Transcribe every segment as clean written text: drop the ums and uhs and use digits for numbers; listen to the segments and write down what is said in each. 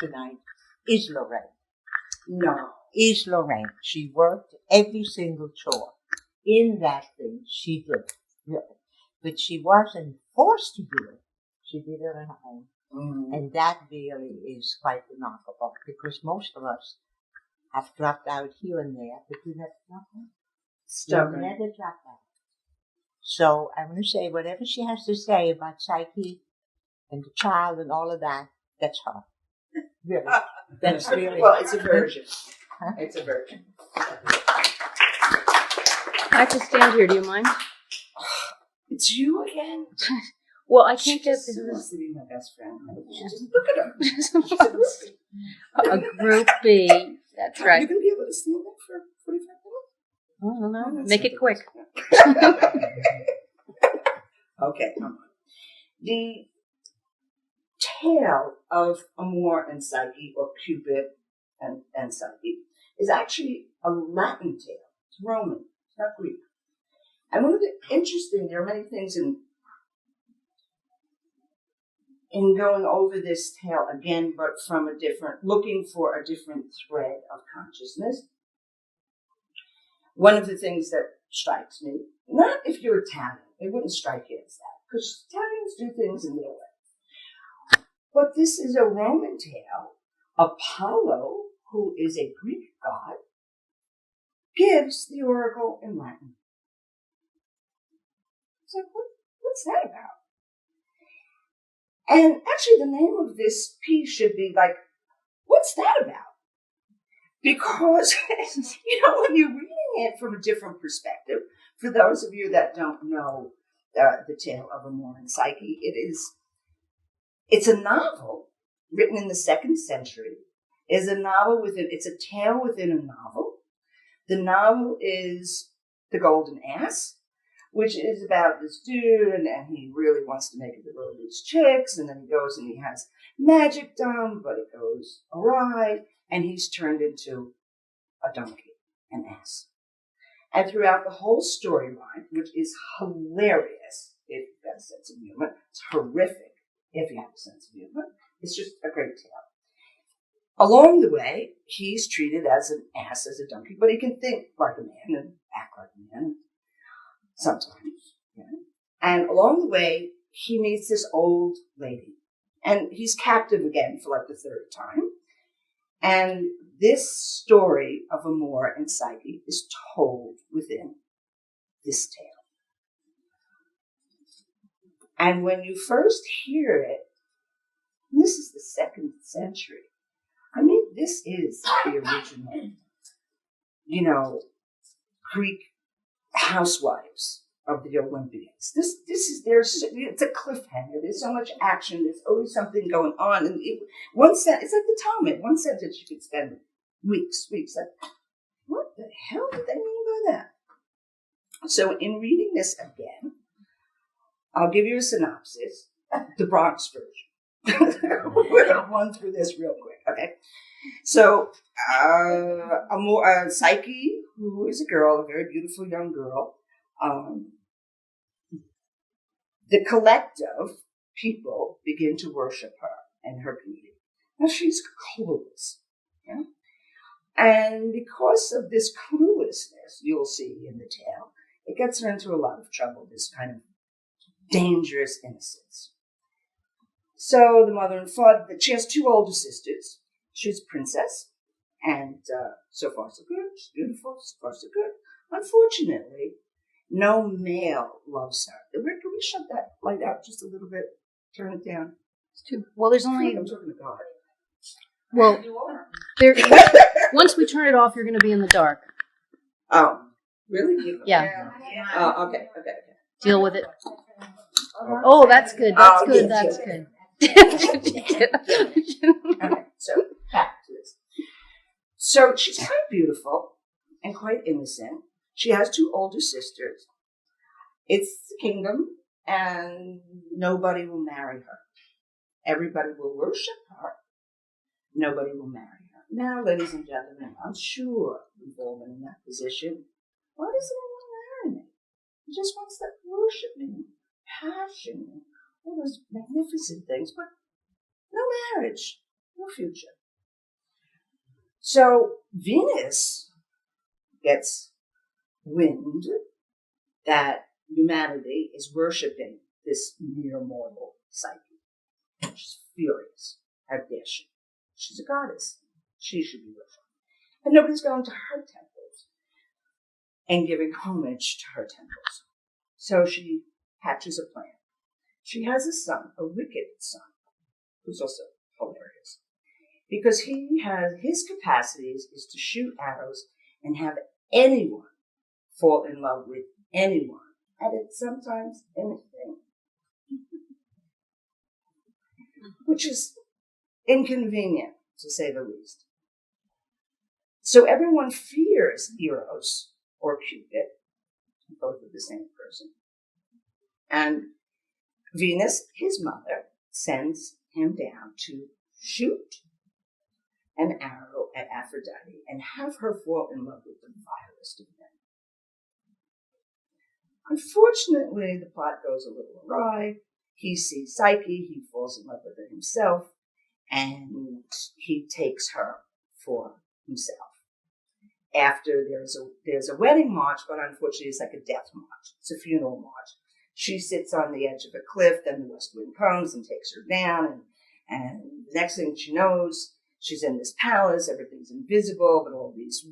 tonight is Llorraine. No. Is Llorraine. She worked every single chore in that thing. She did. Really. But she wasn't forced to do it. She did it on her own. Mm-hmm. And that really is quite remarkable because most of us have dropped out here and there, but we never dropped out. Stubborn. We never dropped out. So I'm going to say whatever she has to say about Psyche and the child and all of that, that's her. Really. That's really. Well, it's a virgin. It's a virgin. I have to stand here. Do you mind? It's you again? Well, I can't get She this. wants to be my best friend. Look at her. She's a groupie. A groupie. That's right. You can be able to stand there for 45 minutes? I don't know. Make it quick. Okay, come on. The tale of Amor and Psyche, or Cupid and Psyche, is actually a Latin tale. It's Roman. It's not Greek. And one of the interesting, there are many things in going over this tale again, but from a different, looking for a different thread of consciousness. One of the things that strikes me, not if you're Italian, it wouldn't strike you as that, because Italians do things in their way. But this is a Roman tale. Apollo, who is a Greek god, gives the oracle in Latin. It's like, what's that about? And actually, the name of this piece should be like, what's that about? Because, when you're reading it from a different perspective, for those of you that don't know the tale of Amor and Psyche, it's a novel written in the 2nd century. It's a tale within a novel. The novel is The Golden Ass, which is about this dude, and he really wants to make it with all these chicks, and then he goes and he has magic done, but it goes awry, and he's turned into a donkey, an ass. And throughout the whole storyline, which is hilarious if you've got a sense of humor, it's horrific if you have a sense of humor, it's just a great tale. Along the way, he's treated as an ass, as a donkey, but he can think like a man and act like a man. Sometimes, And along the way, he meets this old lady. And he's captive again for like the 3rd time. And this story of Amor and Psyche is told within this tale. And when you first hear it, this is the 2nd century. I mean, this is the original, Greek housewives of the Olympians. It's a cliffhanger. There's so much action. There's always something going on. And it's like the Talmud. One sentence you could spend weeks. Like, what the hell did they mean by that? So in reading this again, I'll give you a synopsis, the Bronx version. We're going to run through this real quick, okay? So, Psyche, who is a girl, a very beautiful young girl, the collective people begin to worship her and her beauty. Now, she's clueless, And because of this cluelessness, you'll see in the tale, it gets her into a lot of trouble, this kind of dangerous innocence. So the mother and father, she has 2 older sisters. She's a princess, and so far so good. She's beautiful, so far so good. Unfortunately, no male loves her. Can we shut that light out just a little bit? Turn it down. It's too. Well, there's only. I'm talking to God. Well, once we turn it off, you're going to be in the dark. Oh, really? Yeah. Oh, okay. Deal with it. Oh, that's good. That's good. That's good. Okay, so back to this. So she's quite beautiful and quite innocent. She has 2 older sisters. It's the kingdom, and nobody will marry her. Everybody will worship her. Nobody will marry her. Now, ladies and gentlemen, I'm sure we've all been in that position. Why does anyone marry me? He just wants to worship me, passion, all those magnificent things, but no marriage. no future. So Venus gets wind that humanity is worshiping this mere mortal Psyche. She's furious. How dare she? She's a goddess. She should be worshipped. And nobody's going to her temples and giving homage to her temples. So she hatches a plan. She has a son, a wicked son, who's also hilarious, because his capacities is to shoot arrows and have anyone fall in love with anyone, and it's sometimes anything, which is inconvenient, to say the least. So everyone fears Eros or Cupid, both of the same person. And Venus, his mother, sends him down to shoot an arrow at Aphrodite and have her fall in love with the vilest of men. Unfortunately, the plot goes a little awry. He sees Psyche, he falls in love with her himself, and he takes her for himself. After there's a wedding march, but unfortunately it's like a death march. It's a funeral march. She sits on the edge of a cliff, then the west wind comes and takes her down, and the next thing she knows, she's in this palace, everything's invisible, but all these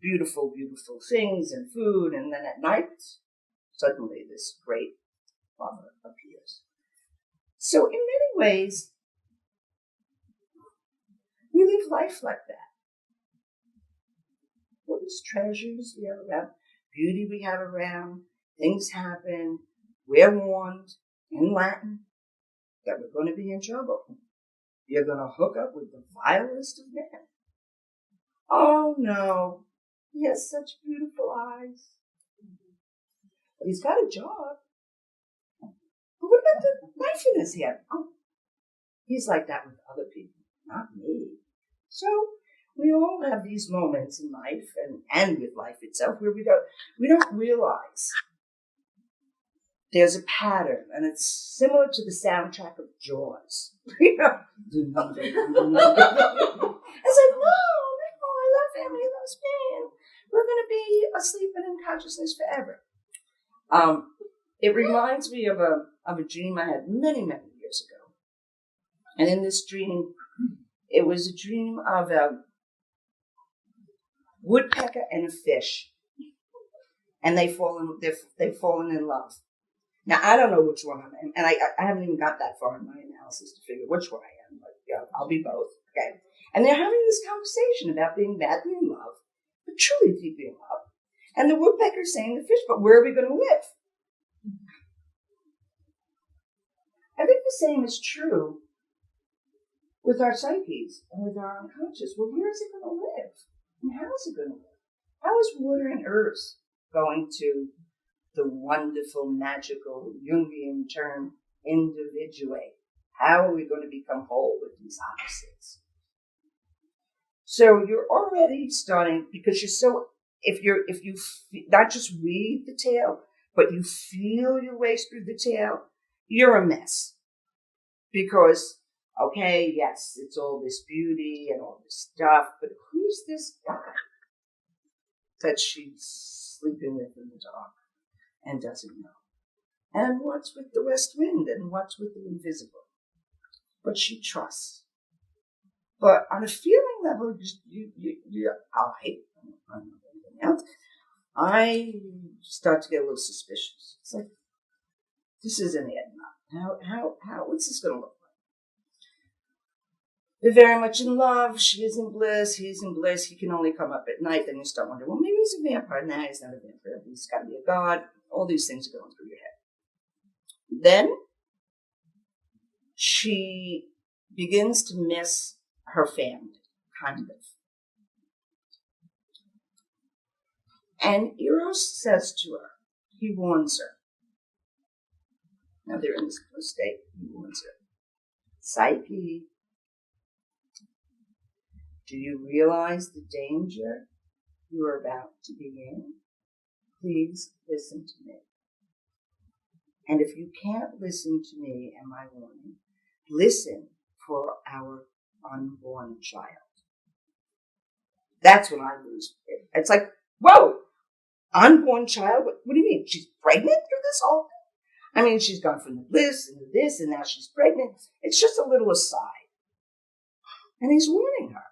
beautiful, beautiful things and food, and then at night, suddenly this great lover appears. So in many ways, we live life like that. What is treasures we have around, beauty we have around, things happen, we're warned in Latin that we're going to be in trouble. You're going to hook up with the vilest of men. Oh no, he has such beautiful eyes. But he's got a job. But what about the knife in his hand? Oh, he's like that with other people, not me. So we all have these moments in life and with life itself where we don't realize there's a pattern, and it's similar to the soundtrack of Jaws. It's like, no, I love him, he loves me, and we're going to be asleep and in consciousness forever. It reminds me of a dream I had many, many years ago. And in this dream, it was a dream of a woodpecker and a fish. And they've fallen in love. Now, I don't know which one I'm in, and I haven't even got that far in my analysis to figure which one I am, but yeah, I'll be both, okay? And they're having this conversation about being madly in love, but truly deeply in love. And the woodpecker's saying to the fish, but where are we going to live? I think the same is true with our psyches and with our unconscious. Well, where is it going to live? And how is it going to live? How is water and earth going to the wonderful, magical Jungian term, individuate? How are we going to become whole with these opposites? So you're already starting, because you're so, if you not just read the tale, but you feel your way through the tale, you're a mess. Because, okay, yes, it's all this beauty and all this stuff, but who's this guy that she's sleeping with in the dark and doesn't know? And what's with the west wind and what's with the invisible? But she trusts. But on a feeling level, I start to get a little suspicious. It's like, this isn't it enough. How, what's this going to look like? They're very much in love. She is in bliss. He's in bliss. He can only come up at night. Then you start wondering, well, maybe he's a vampire. Nah, he's not a vampire. He's got to be a god. All these things are going through your head. Then she begins to miss her family, kind of. And Eros says to her, he warns her. Now they're in this bliss state. He warns her. Psyche, do you realize the danger you are about to be in? Please listen to me. And if you can't listen to me and my warning, listen for our unborn child. That's when I lose it. It's like, whoa, unborn child? What do you mean? She's pregnant through this whole thing? I mean, she's gone from this and this, and now she's pregnant. It's just a little aside. And he's warning her.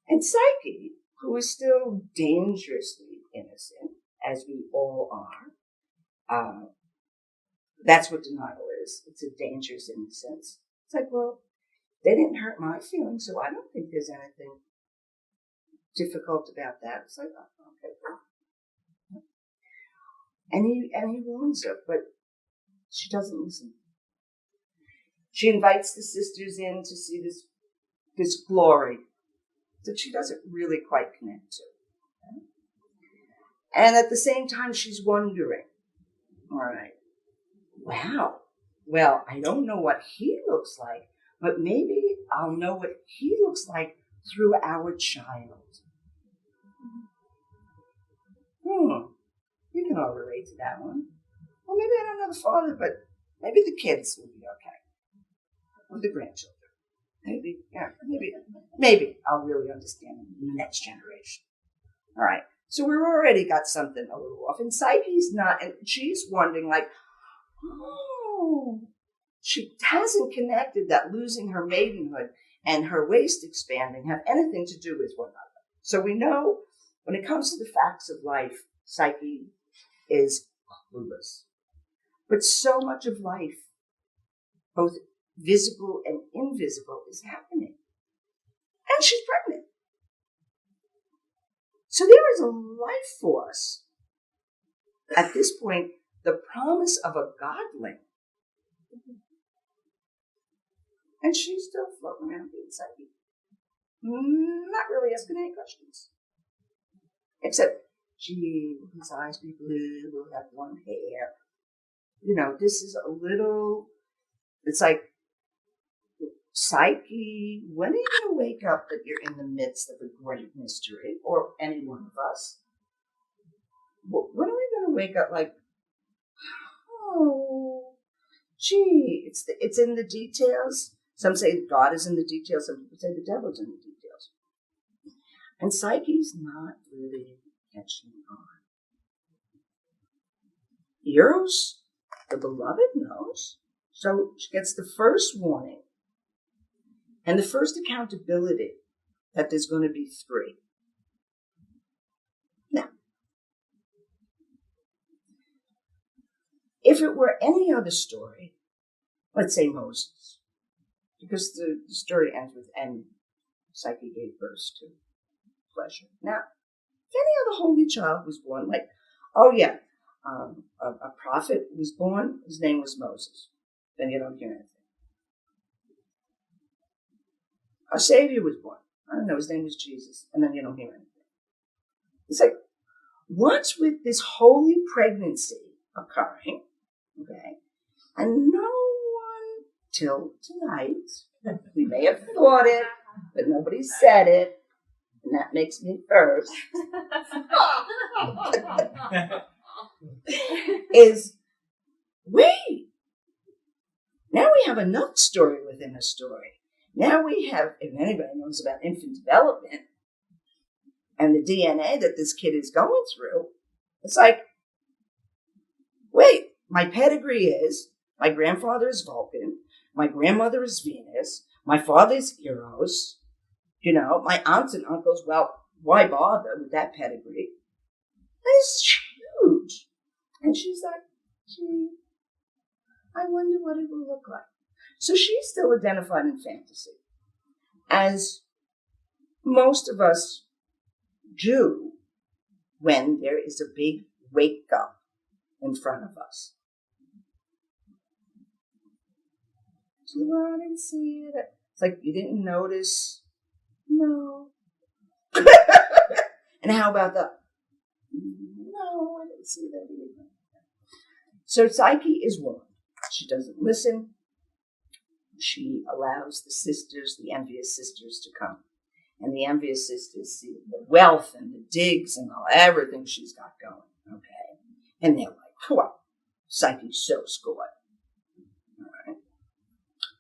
And Psyche, who is still dangerously innocent, as we all are, that's what denial is. It's a dangerous innocence. It's like, well, they didn't hurt my feelings, so I don't think there's anything difficult about that. It's like, oh, okay. And he warns her, but she doesn't listen. She invites the sisters in to see this glory that she doesn't really quite connect to. And at the same time, she's wondering, all right, wow, well, I don't know what he looks like, but maybe I'll know what he looks like through our child. You can all relate to that one. Well, maybe I don't know the father, but maybe the kids will be okay. Or the grandchildren. Maybe I'll really understand in the next generation. All right. So we've already got something a little off. And Psyche's not, and she's wondering like, oh, she hasn't connected that losing her maidenhood and her waist expanding have anything to do with one another. So we know when it comes to the facts of life, Psyche is clueless. But so much of life, both visible and invisible, is happening. And she's pregnant. So there is a life force. At this point, the promise of a godling. And she's still floating around being Psyche. Not really asking any questions. Except, gee, will his eyes be blue? Will he have one hair? You know, this is a little, it's like, Psyche, when are you going to wake up that you're in the midst of a great mystery, or any one of us? When are we going to wake up like, oh, gee, it's in the details. Some say God is in the details. Some people say the devil's in the details. And Psyche's not really catching on. Eros, the beloved, knows. So she gets the first warning and the first accountability that there's going to be three. Now, if it were any other story, let's say Moses, because the story ends with, and Psyche gave birth to pleasure. Now, if any other holy child was born, like, oh yeah, a prophet was born, his name was Moses, then you don't hear anything. A savior was born, I don't know, his name was Jesus, and then you don't hear anything. It's like, what's with this holy pregnancy occurring, okay, and no one till tonight, we may have thought it, but nobody said it, and that makes me first, is, wait, now we have another story within a story. Now we have, if anybody knows about infant development and the DNA that this kid is going through, it's like, wait, my pedigree is, my grandfather is Vulcan, my grandmother is Venus, my father's Eros, you know, my aunts and uncles, well, why bother with that pedigree? It's huge. And she's like, gee, I wonder what it will look like. So she's still identified in fantasy, as most of us do when there is a big wake up in front of us. So I didn't see it. It's like you didn't notice. No. And how about that? No, I didn't see that either. So Psyche is warned. She doesn't listen. She allows the sisters, the envious sisters, to come. And the envious sisters see the wealth and the digs and everything she's got going. Okay. And they're like, wow, Psyche's so scored. All right.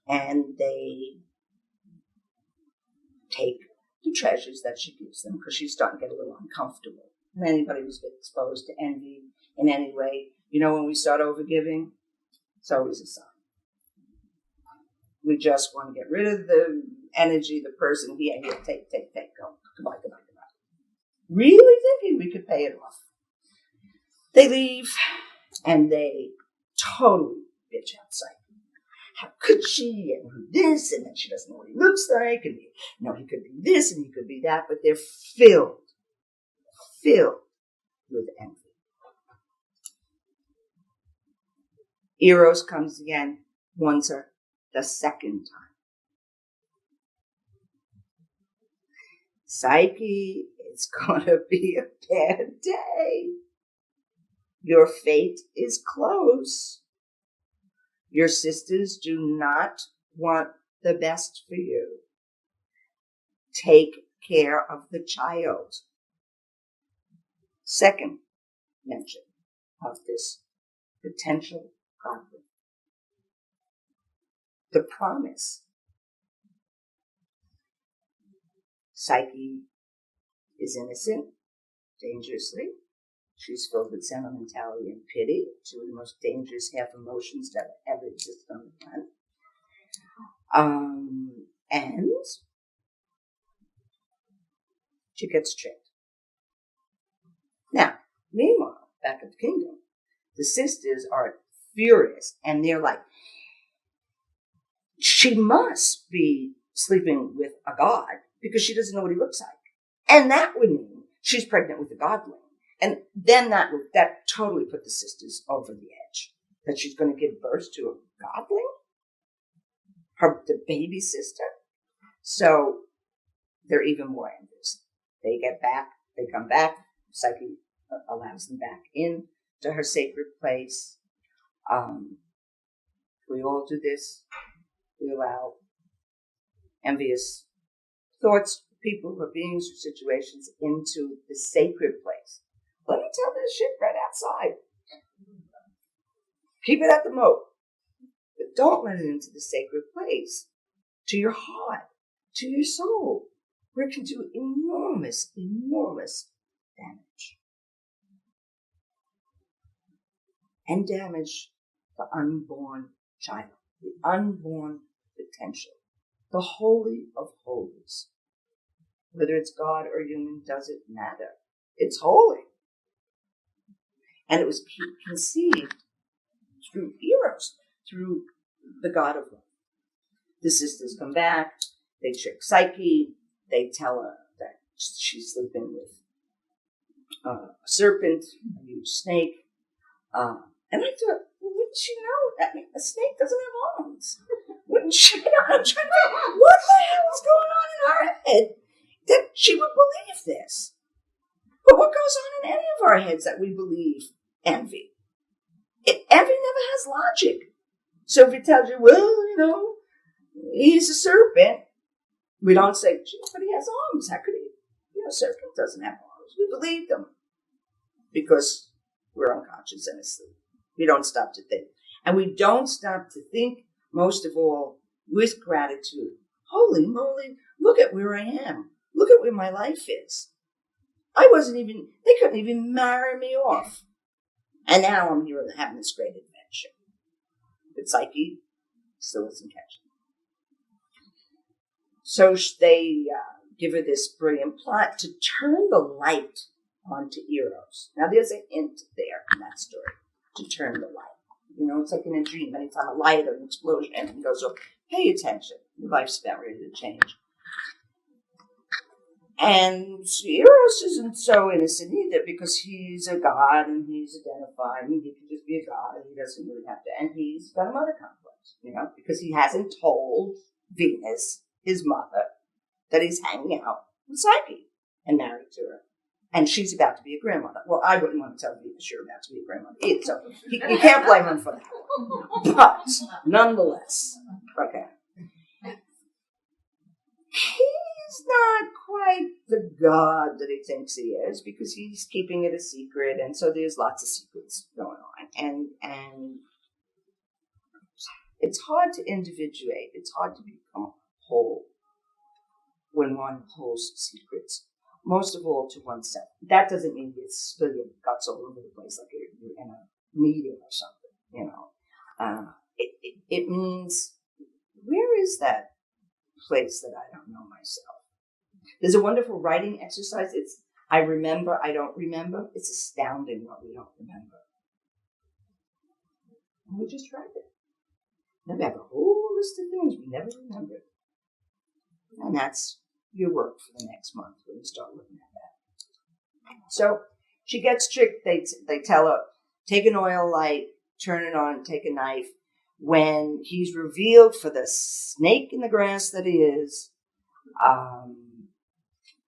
And they take the treasures that she gives them because she's starting to get a little uncomfortable. And anybody who's been exposed to envy in any way, when we start overgiving, it's always a sign. We just want to get rid of the energy, the person, here, take, go, goodbye. Really thinking we could pay it off. They leave, and they totally bitch out Psyche. How could she, and who this, and then she doesn't know what he looks like, and he could be this, and he could be that, but they're filled with envy. Eros comes again, warns her the second time. Psyche, it's gonna be a bad day. Your fate is close. Your sisters do not want the best for you. Take care of the child. Second mention of this potential conflict. The promise. Psyche is innocent, dangerously. She's filled with sentimentality and pity, two of the most dangerous half emotions that ever exist on the planet. And she gets tricked. Now, meanwhile, back at the kingdom, the sisters are furious, and they're like, she must be sleeping with a god because she doesn't know what he looks like. And that would mean she's pregnant with a godling. And then that totally put the sisters over the edge, that she's going to give birth to a godling, the baby sister. So they're even more envious. They come back, Psyche allows them back in to her sacred place. We all do this. We allow envious thoughts, people, or beings, or situations into the sacred place. Let me tell this shit right outside. Keep it at the moat. But don't let it into the sacred place, to your heart, to your soul, where it can do enormous, enormous damage. And damage the unborn child, the unborn potential, the holy of holies. Whether it's God or human, doesn't matter. It's holy. And it was conceived through Eros, through the god of love. The sisters come back, they trick Psyche, they tell her that she's sleeping with a serpent, a huge snake. And I thought, well, wouldn't she know that a snake doesn't have arms? Wouldn't she know? I'm trying to think, what the hell is going on in our head that she would believe this? But what goes on in any of our heads that we believe envy? Envy never has logic. So if it tells you, well, he's a serpent, we don't say, but he has arms. How could he? Serpent doesn't have arms. We believe them because we're unconscious and asleep. We don't stop to think. And we don't stop to think, most of all, with gratitude. Holy moly, look at where I am. Look at where my life is. They couldn't even marry me off. And now I'm here having this great adventure. But Psyche still isn't catching. So they give her this brilliant plot to turn the light onto Eros. Now there's a hint there in that story, to turn the light. It's like in a dream. Anytime a light or an explosion and goes off, pay attention. Your life's about ready to change. And Eros isn't so innocent either, because he's a god and he's identified and he can just be a god and he doesn't really have to. And he's got a mother complex, because he hasn't told Venus, his mother, that he's hanging out with Psyche and married to her. And she's about to be a grandmother. Well, I wouldn't want to tell Venus you're about to be a grandmother either, so you can't blame him for that. But nonetheless, okay. He's not quite the god that he thinks he is, because he's keeping it a secret, and so there's lots of secrets going on. And it's hard to individuate. It's hard to become whole when one holds secrets, most of all to oneself. That doesn't mean you spill your guts all over the place like you're in a meeting or something, you know. It means, where is that place that I don't know myself? There's a wonderful writing exercise. It's I remember, I don't remember. It's astounding what we don't remember. And we just tried it. Then we have a whole list of things we never remembered. And that's your work for the next month when you start looking at that. So she gets tricked. They tell her, take an oil light, turn it on, take a knife. When he's revealed for the snake in the grass that he is,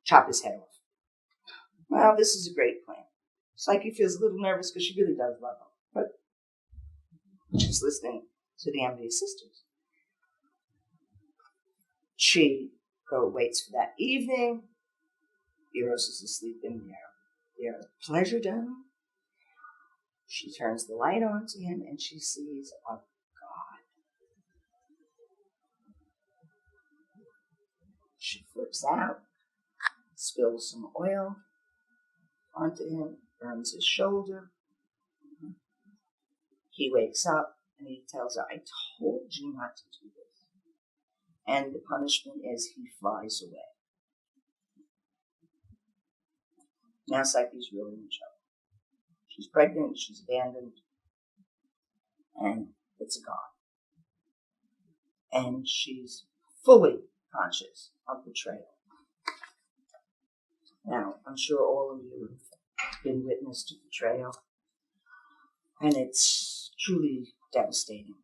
chop his head off. Well, this is a great plan. Psyche feels a little nervous because she really does love him, but she's listening to the envious sisters. She waits for that evening. Eros is asleep in their pleasure dome. She turns the light on to him and she sees a god. She flips out, spills some oil onto him, burns his shoulder. He wakes up and he tells her, I told you not to do this. And the punishment is he flies away. Now Psyche's really in trouble. She's pregnant, she's abandoned, and it's a god. And she's fully conscious of betrayal. Now, I'm sure all of you have been witness to betrayal, and it's truly devastating.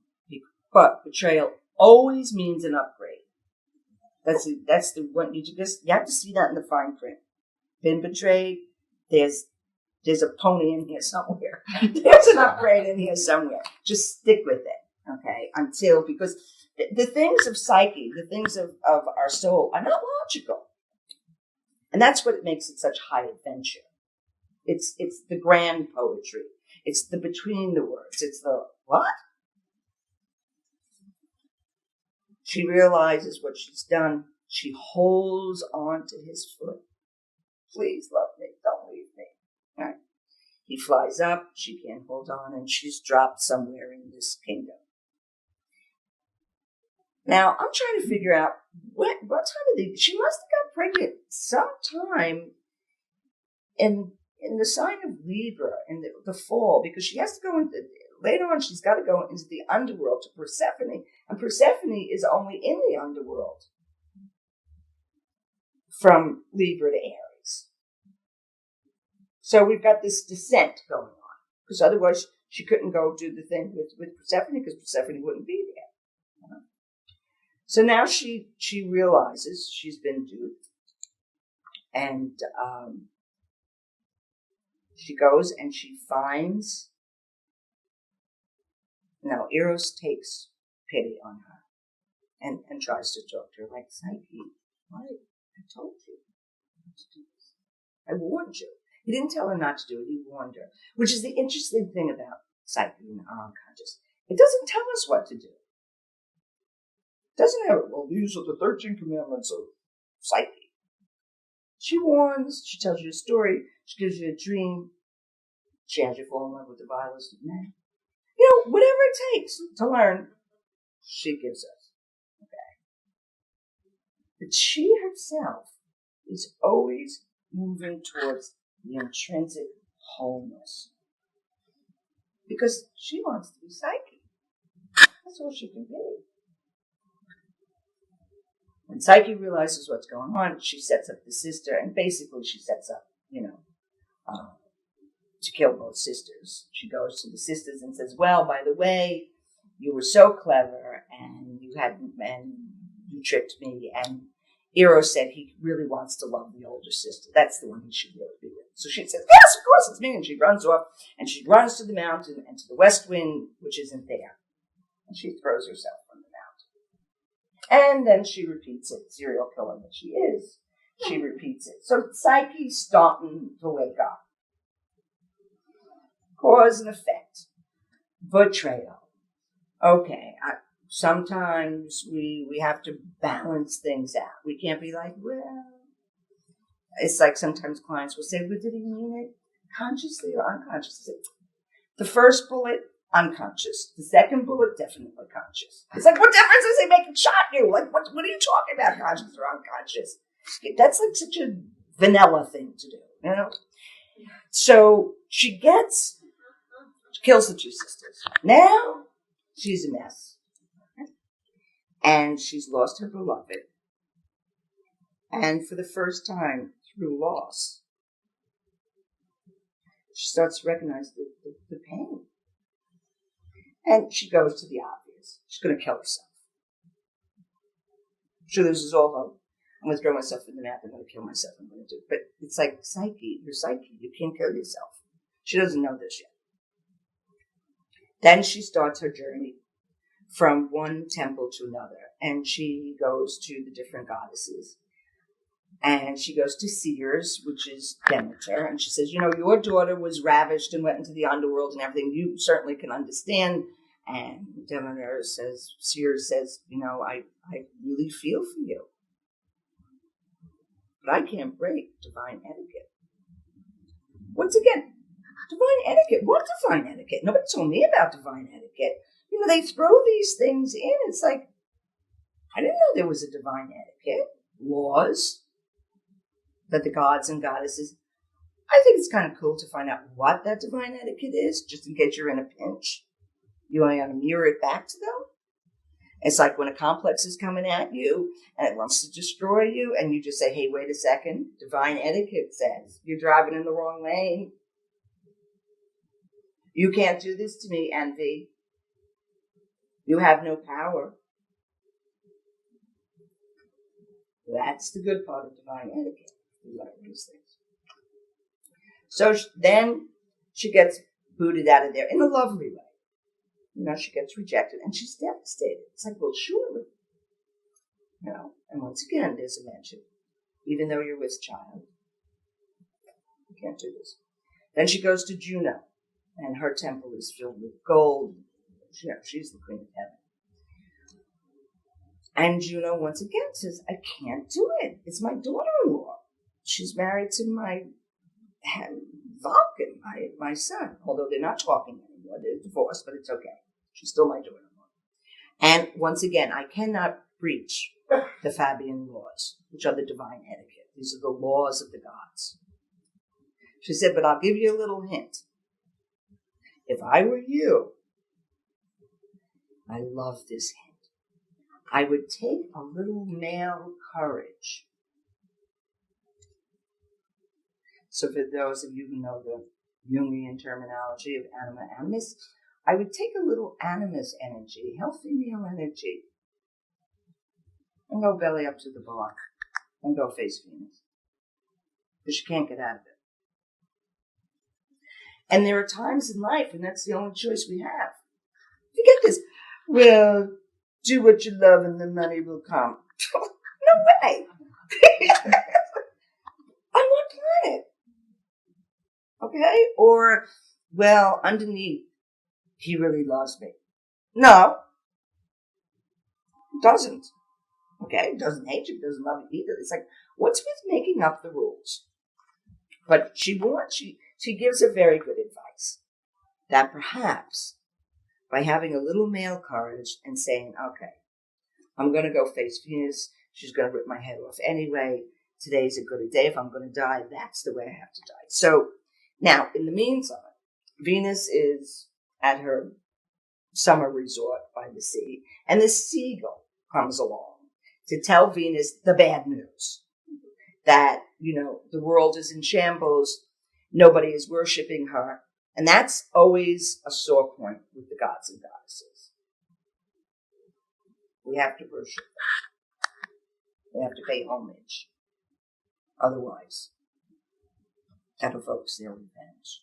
But betrayal always means an upgrade. That's the one you have to see that in the fine print. Been betrayed, there's a pony in here somewhere. There's an upgrade in here somewhere. Just stick with it, okay? Because the things of psyche, the things of our soul are not logical. And that's what makes it such high adventure. It's the grand poetry. It's the between the words. It's the what? She realizes what she's done. She holds on to his foot. Please love me. Don't leave me. All right. He flies up. She can't hold on, and she's dropped somewhere in this kingdom. Now, I'm trying to figure out what time she must have got pregnant sometime in the sign of Libra, in the fall, because she has to go into, later on she's got to go into the underworld to Persephone, and Persephone is only in the underworld from Libra to Aries. So we've got this descent going on, because otherwise she couldn't go do the thing with Persephone, because Persephone wouldn't be there. So now she realizes she's been duped, and she goes and she finds. Now Eros takes pity on her and tries to talk to her like, Psyche, what? I told you not to do this. I warned you. He didn't tell her not to do it. He warned her, which is the interesting thing about Psyche and our unconscious. It doesn't tell us what to do. Doesn't have it. Well, these are the 13 commandments of Psyche. She warns, she tells you a story, she gives you a dream, she has you fall in love with the vilest of men. Whatever it takes to learn, she gives us. Okay. But she herself is always moving towards the intrinsic wholeness. Because she wants to be Psyche. That's all she can be. When Psyche realizes what's going on, she sets up the sister, and basically she sets up, to kill both sisters. She goes to the sisters and says, well, by the way, you were so clever, and you tricked me, and Eros said he really wants to love the older sister. That's the one he should really be with. So she says, yes, of course, it's me, and she runs off, and she runs to the mountain and to the west wind, which isn't there. And she throws herself from the mountain. And then she repeats it, serial killer that she is. She repeats it. So Psyche's starting to wake up. Cause and effect. Betrayal. Okay, sometimes we have to balance things out. We can't be like, well, it's like sometimes clients will say, well, did he mean it consciously or unconsciously? The first bullet, unconscious. The second bullet, definitely conscious. It's like, what difference does it make? It shot you. What are you talking about, conscious or unconscious? That's like such a vanilla thing to do, you know? So she kills the two sisters. Now she's a mess. And she's lost her beloved. And for the first time through loss, she starts to recognize the pain. And she goes to the obvious. She's going to kill herself. She loses all hope. I'm going to throw myself in the map. I'm going to kill myself. I'm going to do it. But it's like psyche. You're psyche. You can't kill yourself. She doesn't know this yet. Then she starts her journey from one temple to another. And she goes to the different goddesses. And she goes to Seers, which is Demeter. And she says, you know, your daughter was ravished and went into the underworld and everything. You certainly can understand. And Demeter says, Seers says, you know, I really feel for you. But I can't break divine etiquette. Once again, divine etiquette. What divine etiquette? Nobody told me about divine etiquette. You know, they throw these things in. It's like, I didn't know there was a divine etiquette. Laws that the gods and goddesses. I think it's kind of cool to find out what that divine etiquette is, just in case you're in a pinch. You want to mirror it back to them. It's like when a complex is coming at you and it wants to destroy you, and you just say, hey, wait a second. Divine etiquette says you're driving in the wrong lane. You can't do this to me, envy. You have no power. That's the good part of divine etiquette. We learn these things. So then she gets booted out of there in a lovely way. You know, she gets rejected and she's devastated. It's like, well, surely. You know, and once again, there's a mention. Even though you're with child, you can't do this. Then she goes to Juno, and her temple is filled with gold. You know, she's the queen of heaven. And Juno once again says, I can't do it. It's my daughter-in-law. She's married to my Vulcan, my son. Although they're not talking anymore. They're divorced, but it's okay. She's still my daughter-in-law. And once again, I cannot breach the Fabian laws, which are the divine etiquette. These are the laws of the gods. She said, but I'll give you a little hint. If I were you, I love this hint. I would take a little male courage. So for those of you who know the Jungian terminology of anima animus, I would take a little animus energy, healthy male energy, and go belly up to the bar and go face Venus. Because you can't get out of it. And there are times in life, and that's the only choice we have. Forget this. Well, do what you love and the money will come. No way. I'm not doing it. Okay? Or, well, underneath, he really loves me. No. Doesn't. Okay? Doesn't hate you, doesn't love you either. It's like, what's with making up the rules? But she gives a very good advice. That perhaps, by having a little male courage and saying, okay, I'm going to go face Venus. She's going to rip my head off anyway. Today's a good day. If I'm going to die, that's the way I have to die. So now, in the meantime, Venus is at her summer resort by the sea, and the seagull comes along to tell Venus the bad news. That, you know, the world is in shambles. Nobody is worshiping her. And that's always a sore point with the gods and goddesses. We have to worship them. We have to pay homage. Otherwise, that evokes their revenge.